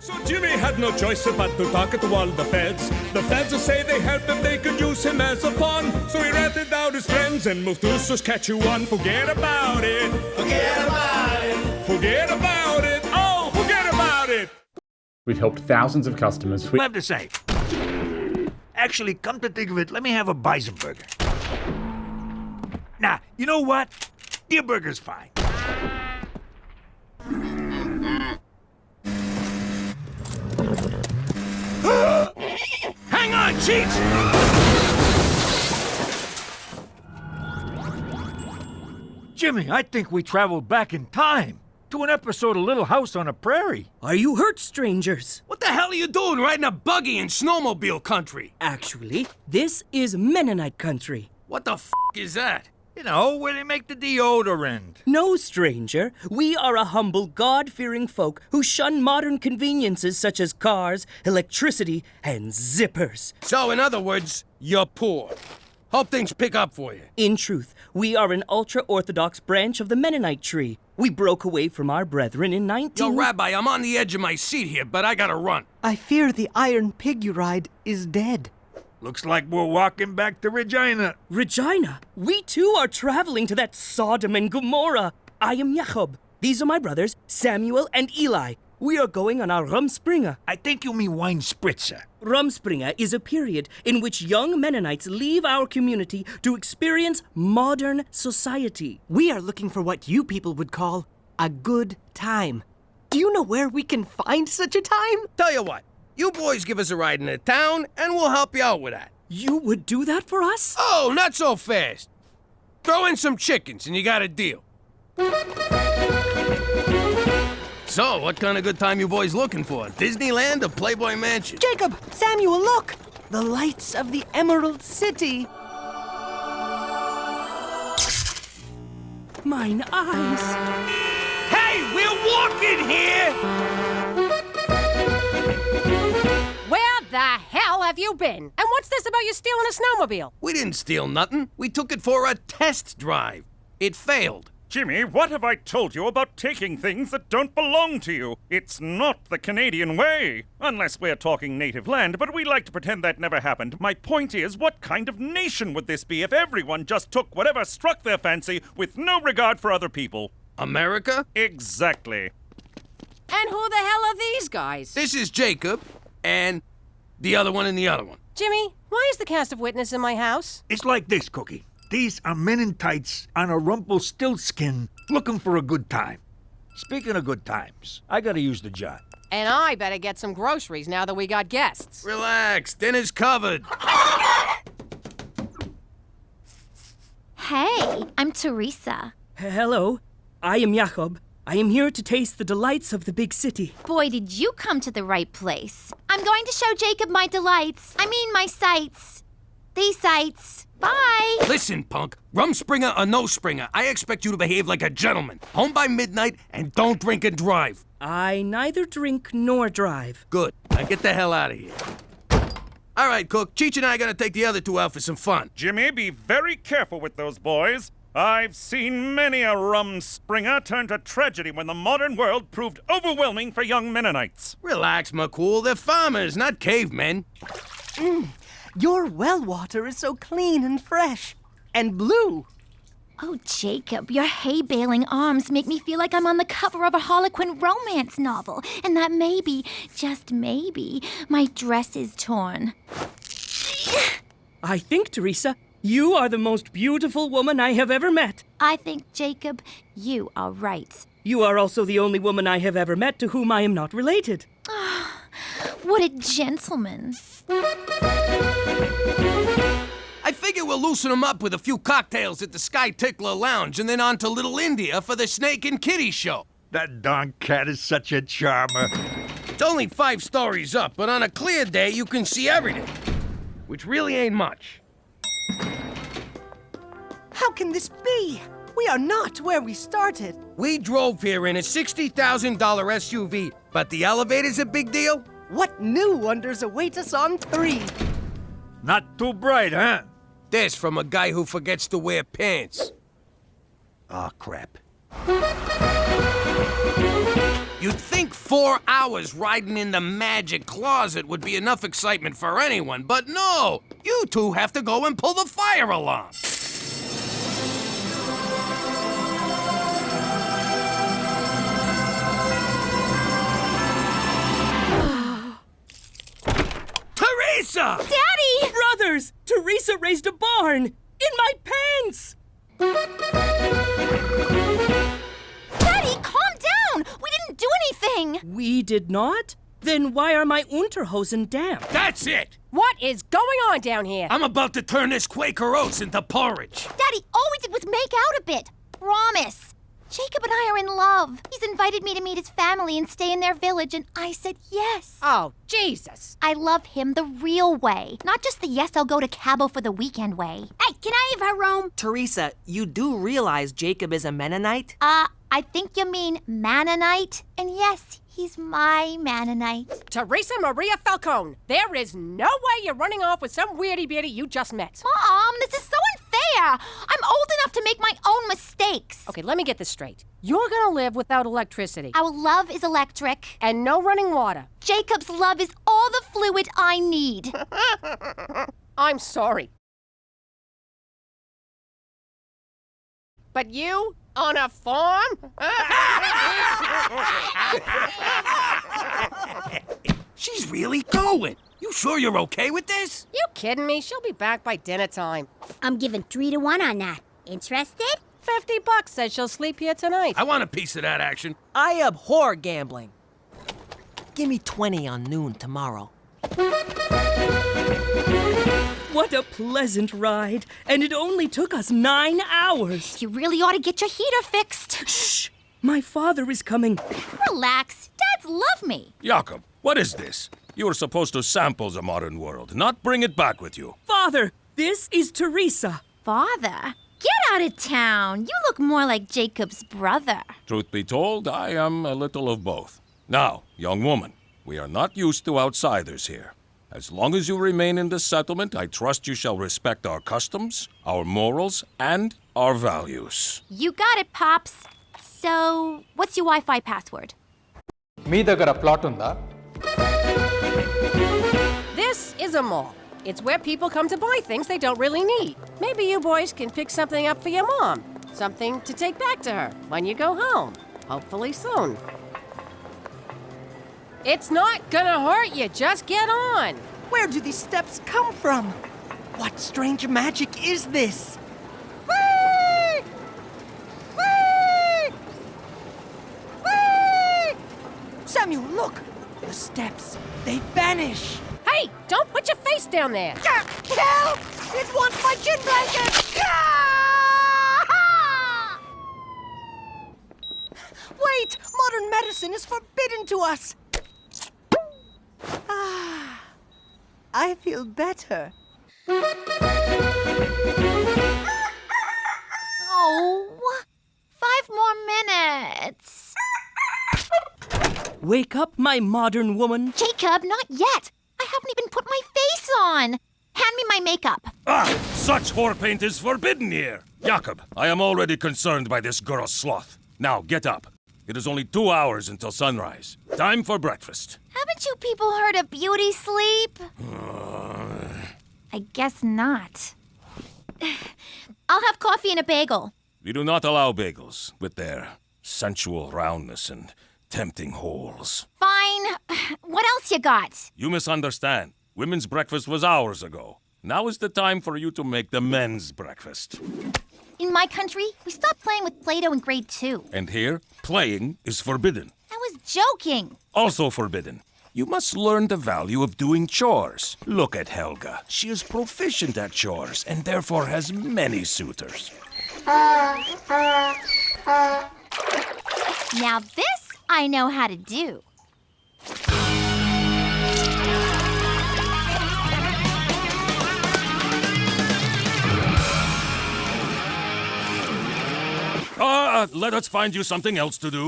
So Jimmy had no choice but to talk to all the feds. The feds will say they helped him, they could use him as a pawn. So he ratted out his friends and moved to Saskatchewan. Forget about it. Forget about it. Forget about it. Oh, forget about it. We've helped thousands of customers switch. I have to say, actually, come to think of it, let me have a bison burger. Nah, you know what? Your burger's fine. Hang on, Cheech! Jimmy, I think we traveled back in time to an episode of Little House on the Prairie. Are you hurt, strangers? What the hell are you doing riding a buggy in snowmobile country? Actually, this is Mennonite country. What the f*** is that? You know, where they make the deodorant. No, stranger. We are a humble, God-fearing folk who shun modern conveniences such as cars, electricity, and zippers. So, in other words, you're poor. Hope things pick up for you. In truth, we are an ultra-Orthodox branch of the Mennonite tree. We broke away from our brethren in 19... Yo, Rabbi, I'm on the edge of my seat here, but I gotta run. I fear the iron pig you ride is dead. Looks like we're walking back to Regina. Regina? We too are traveling to that Sodom and Gomorrah. I am Jacob. These are my brothers, Samuel and Eli. We are going on our Rumspringa. I think you mean wine spritzer. Rumspringa is a period in which young Mennonites leave our community to experience modern society. We are looking for what you people would call a good time. Do you know where we can find such a time? Tell you what, you boys give us a ride into town, and we'll help you out with that. You would do that for us? Oh, not so fast. Throw in some chickens, and you got a deal. So, what kind of good time you boys looking for? Disneyland or Playboy Mansion? Jacob, Samuel, look! The lights of the Emerald City. Mine eyes. Hey, we're walking here! Where the hell have you been? And what's this about you stealing a snowmobile? We didn't steal nothing. We took it for a test drive. It failed. Jimmy, what have I told you about taking things that don't belong to you? It's not the Canadian way. Unless we're talking native land, but we like to pretend that never happened. My point is, what kind of nation would this be if everyone just took whatever struck their fancy with no regard for other people? America? Exactly. And who the hell are these guys? This is Jacob, and the other one and the other one. Jimmy, why is the cast of Witness in my house? It's like this, Cookie. These are men in tights on a Rumpelstiltskin looking for a good time. Speaking of good times, I gotta use the jar. And I better get some groceries now that we got guests. Relax, dinner's covered. Hey, I'm Teresa. Hello, I am Jacob. I am here to taste the delights of the big city. Boy, did you come to the right place. I'm going to show Jacob my delights. I mean, my sights. These sights. Bye. Listen, punk. Rumspringer or no Springer, I expect you to behave like a gentleman. Home by midnight and don't drink and drive. I neither drink nor drive. Good. Now get the hell out of here. All right, Cook. Cheech and I are gonna take the other two out for some fun. Jimmy, be very careful with those boys. I've seen many a Rumspringer turn to tragedy when the modern world proved overwhelming for young Mennonites. Relax, McCool. They're farmers, not cavemen. Your well water is so clean and fresh. And blue. Oh, Jacob, your hay-baling arms make me feel like I'm on the cover of a Harlequin romance novel. And that maybe, just maybe, my dress is torn. I think, Teresa, you are the most beautiful woman I have ever met. I think, Jacob, you are right. You are also the only woman I have ever met to whom I am not related. What a gentleman. I figure we'll loosen them up with a few cocktails at the Sky Tickler Lounge and then on to Little India for the Snake and Kitty show. That darn cat is such a charmer. It's only 5 stories up, but on a clear day you can see everything, which really ain't much. How can this be? We are not where we started. We drove here in a $60,000 SUV, but the elevator's a big deal? What new wonders await us on 3? Not too bright, huh? This from a guy who forgets to wear pants. Oh, crap. You'd think 4 hours riding in the magic closet would be enough excitement for anyone, but no! You two have to go and pull the fire alarm. Teresa! Daddy! Brothers! Teresa raised a barn! In my pants! Daddy, calm down! We didn't do anything! We did not? Then why are my Unterhosen damp? That's it! What is going on down here? I'm about to turn this Quaker Oats into porridge. Daddy, all we did was make out a bit. Promise. Jacob and I are in love. He's invited me to meet his family and stay in their village, and I said yes. Oh, Jesus. I love him the real way, not just the yes, I'll go to Cabo for the weekend way. Hey, can I have her room? Teresa, you do realize Jacob is a Mennonite? I think you mean Mannonite. And yes, he's my Mannonite. Teresa Maria Falcone, there is no way you're running off with some weirdy beauty you just met. Mom, this is so unfair. I'm old enough to make my own mistakes. Okay, let me get this straight. You're gonna live without electricity. Our love is electric. And no running water. Jacob's love is all the fluid I need. I'm sorry. But you, on a farm? She's really going. You sure you're okay with this? You kidding me? She'll be back by dinner time. I'm giving 3 to 1 on that. Interested? $50 says she'll sleep here tonight. I want a piece of that action. I abhor gambling. Give me 20 on noon tomorrow. What a pleasant ride. And it only took us 9 hours. You really ought to get your heater fixed. Shh! My father is coming. Relax. Dads love me. Jakob, what is this? You were supposed to sample the modern world, not bring it back with you. Father, this is Teresa. Father? Get out of town. You look more like Jacob's brother. Truth be told, I am a little of both. Now, young woman, we are not used to outsiders here. As long as you remain in this settlement, I trust you shall respect our customs, our morals, and our values. You got it, Pops. So, what's your Wi-Fi password? మీ దగ్గర plot ఉందా? This is a mall. It's where people come to buy things they don't really need. Maybe you boys can pick something up for your mom. Something to take back to her when you go home. Hopefully soon. It's not gonna hurt you. Just get on. Where do these steps come from? What strange magic is this? Whee! Whee! Whee! Samuel, look! The steps, they vanish! Hey, don't put your face down there. Help! It wants my chin blanket! Wait! Modern medicine is forbidden to us! I feel better. Oh, 5 more minutes. Wake up, my modern woman. Jacob, not yet. I haven't even put my face on. Hand me my makeup. Ah! Such whore paint is forbidden here! Jakob, I am already concerned by this girl's sloth. Now, get up. It is only 2 hours until sunrise. Time for breakfast. Haven't you people heard of beauty sleep? I guess not. I'll have coffee and a bagel. We do not allow bagels with their sensual roundness and tempting holes. Fine. What else you got? You misunderstand. Women's breakfast was hours ago. Now is the time for you to make the men's breakfast. In my country, we stopped playing with Play-Doh in grade 2. And here, playing is forbidden. I was joking. Also forbidden. You must learn the value of doing chores. Look at Helga. She is proficient at chores and therefore has many suitors. Now this I know how to do. Let us find you something else to do.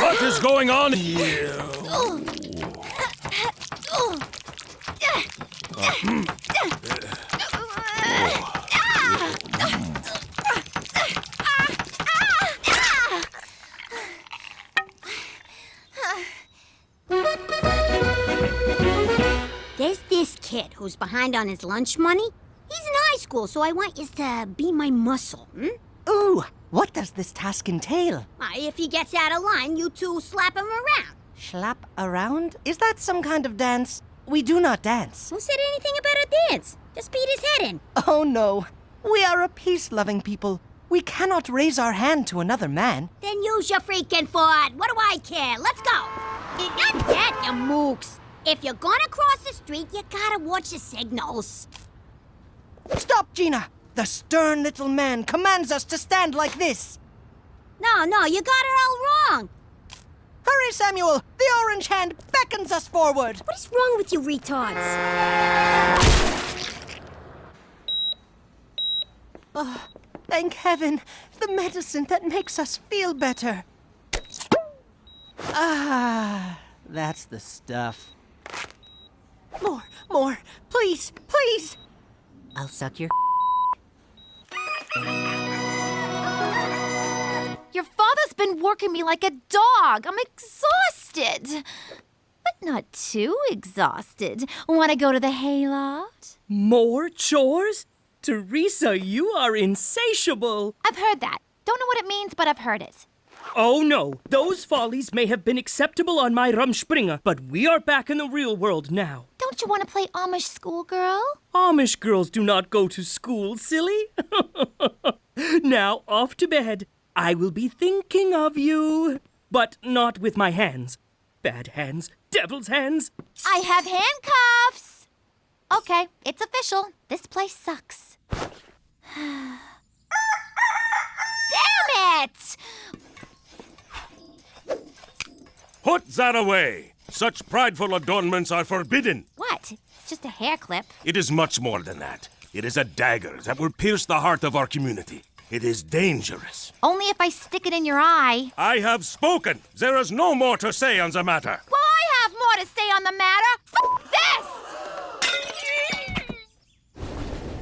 What is going on here? who's behind on his lunch money? He's in high school, so I want you to be my muscle, Ooh, what does this task entail? If he gets out of line, you two slap him around. Slap around? Is that some kind of dance? We do not dance. Who said anything about a dance? Just beat his head in. Oh no, we are a peace-loving people. We cannot raise our hand to another man. Then use your freaking foot. What do I care? Let's go. Not that, you mooks. If you're gonna cross the street, you gotta watch the signals. Stop, Gina! The stern little man commands us to stand like this. No, you got it all wrong. Hurry, Samuel! The orange hand beckons us forward. What is wrong with you retards? Oh, thank heaven. The medicine that makes us feel better. Ah, that's the stuff. More. Please. I'll suck your... Your father's been working me like a dog. I'm exhausted. But not too exhausted. Want to go to the hayloft? More chores? Teresa, you are insatiable. I've heard that. Don't know what it means, but I've heard it. Oh no, those follies may have been acceptable on my Rumspringa, but we are back in the real world now. Don't you want to play Amish schoolgirl? Amish girls do not go to school, silly. Now, off to bed. I will be thinking of you, but not with my hands. Bad hands, devil's hands. I have handcuffs. Okay, it's official. This place sucks. Damn it! Put that away! Such prideful adornments are forbidden. What? It's just a hair clip. It is much more than that. It is a dagger that will pierce the heart of our community. It is dangerous. Only if I stick it in your eye. I have spoken. There is no more to say on the matter. Well, I have more to say on the matter. F this!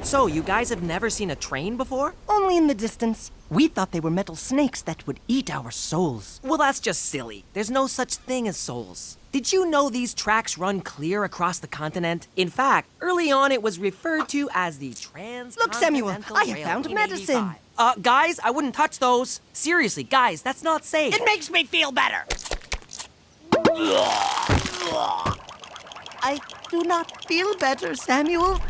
So, you guys have never seen a train before? Only in the distance. We thought they were metal snakes that would eat our souls. Well, that's just silly. There's no such thing as souls. Did you know these tracks run clear across the continent? In fact, early on it was referred to as the Transcontinental Look, Samuel, I have Railway. found medicine. Guys, I wouldn't touch those. Seriously, guys, that's not safe. It makes me feel better. I do not feel better, Samuel.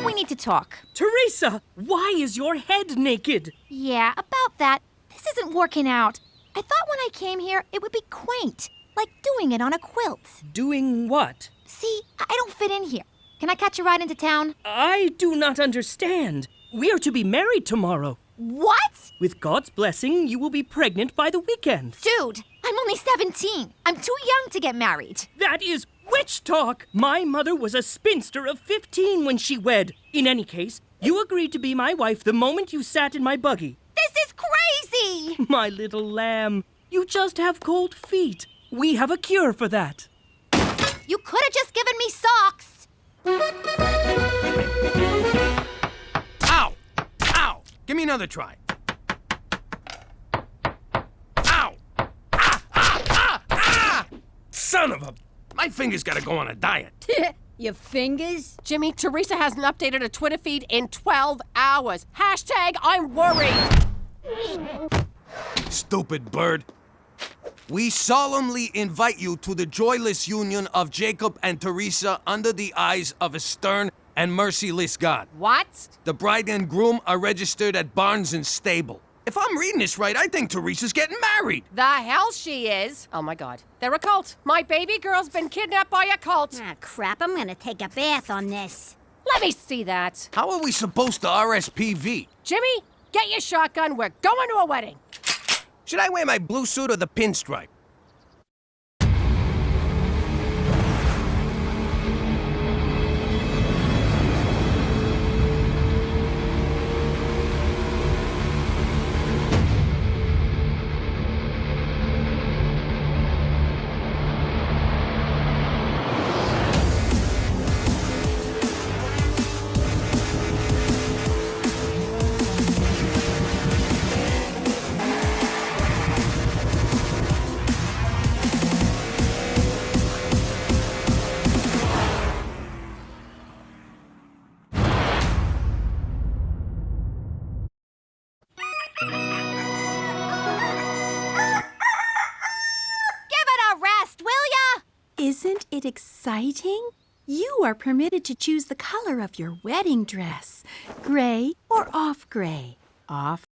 We need to talk. Teresa, why is your head naked? Yeah, about that. This isn't working out. I thought when I came here, it would be quaint, like doing it on a quilt. Doing what? See, I don't fit in here. Can I catch a ride into town? I do not understand. We are to be married tomorrow. What? With God's blessing, you will be pregnant by the weekend. Dude, I'm only 17. I'm too young to get married. That is witch talk! My mother was a spinster of 15 when she wed. In any case, you agreed to be my wife the moment you sat in my buggy. This is crazy! My little lamb, you just have cold feet. We have a cure for that. You could have just given me socks. Ow! Ow! Give me another try. Ow! Ah! Son of a... My fingers gotta go on a diet. Your fingers? Jimmy, Teresa hasn't updated her Twitter feed in 12 hours. Hashtag I'm worried. Stupid bird. We solemnly invite you to the joyless union of Jacob and Teresa under the eyes of a stern and merciless God. What? The bride and groom are registered at Barnes and Stable. If I'm reading this right, I think Teresa's getting married. The hell she is. Oh my God. They're a cult. My baby girl's been kidnapped by a cult. Ah, crap, I'm gonna take a bath on this. Let me see that. How are we supposed to RSPV? Jimmy, get your shotgun. We're going to a wedding. Should I wear my blue suit or the pinstripe? Isn't it exciting? You are permitted to choose the color of your wedding dress. Gray or off gray? Off